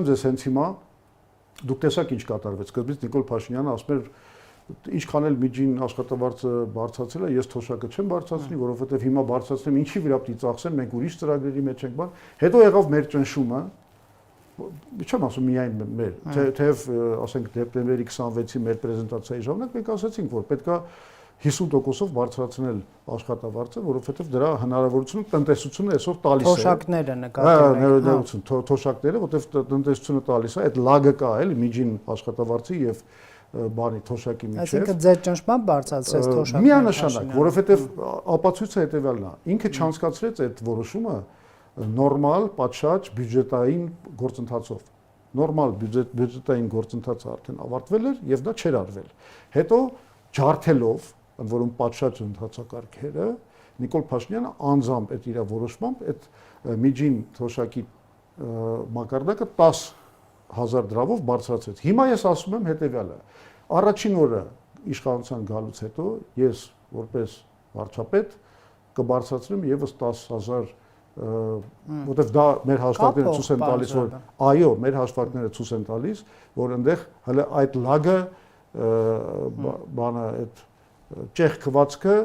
Ձեզ հենց հիմա դուք տեսաք ինչ կատարվեց, սկզբից Նիկոլ Փաշինյանը ասում էր ինչքան էլ միջին աշխատավարձը բարձրացել է, ես թոշակը չեմ բարձրացնի, որովհետև հիմա բարձրացնեմ, ինչի վրա պիտի ծախսեմ, մենք ուրիշ ծրագրերի մեջ ենք բան։ Հետո եղավ մեր ճնշումը, չեմ ասում միայն մեր, թեև ասենք դեկտեմբերի 26-ի մեր պրեզենտացիայի ժամանակ մենք ասացինք, որ պետքա 50%-ով բարձրացնել աշխատավարձը, որովհետև դրա հնարավորությունը տնտեսությունը այսօր տալիս է։ Թոշակները նկատի ենք։ Թոշակները, որովհետև տնտեսությունը տալիս է, այդ լագը կա էլի միջին աշխատավարձի եւ բանի թոշակի միջև։ Այսինքն ձեր ճնշմամբ բարձրացրեց թոշակները։ Միանշանակ, որովհետև ապացույցը հետեւյալն է։ Ինքը չանցկացրեց այդ որոշումը նորմալ, պատշաճ բյուջետային գործընթացով։ Նորմալ բյուջետային գործընթացը արդեն ավարտվել էր եւ դա չէր արվել։ Հետո ջարդելով ընդ որում պատշաճ ընթացակարգերը Նիկոլ Փաշինյանը անձամբ այդ իր որոշմամբ այդ միջին թոշակի մակարդակը 10,000 դրամով բարձրացրեց։ Հիմա ես ասում եմ հետեւյալը. առաջին օրը իշխանության գալուց հետո ես որպես վարչապետ կբարձրացնեմ եւս 10,000, որտեվ դա մեր հաշվարկները ցույց են տալիս, որ այո, մեր հաշվարկները ցույց են տալիս, որ այնտեղ հələ այդ լագը բանը այդ ճեղքվածքը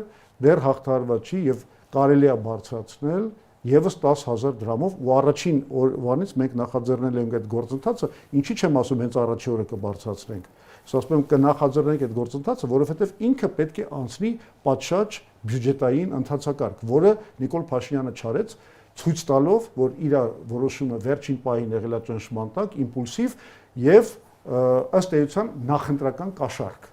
դեռ հաղթարված չի եւ կարելի է բարձրացնել եւս 10,000 դրամով ու առաջին օրվանից մենք նախաձեռնել ենք այդ գործընթացը, ինչի չեմ ասում հենց առաջի օրը կբարձրացնենք։ Ես ասում եմ կնախաձեռնենք այդ գործընթացը, որովհետեւ ինքը պետք է անցնի պատշաճ բյուջետային ընթացակարգ, որը Նիկոլ Փաշինյանը չարեց, ցույց տալով, որ իր որոշումը վերջին պահին եղել է ճնշման տակ, իմպուլսիվ եւ ըստ էության նախընտրական կաշառք։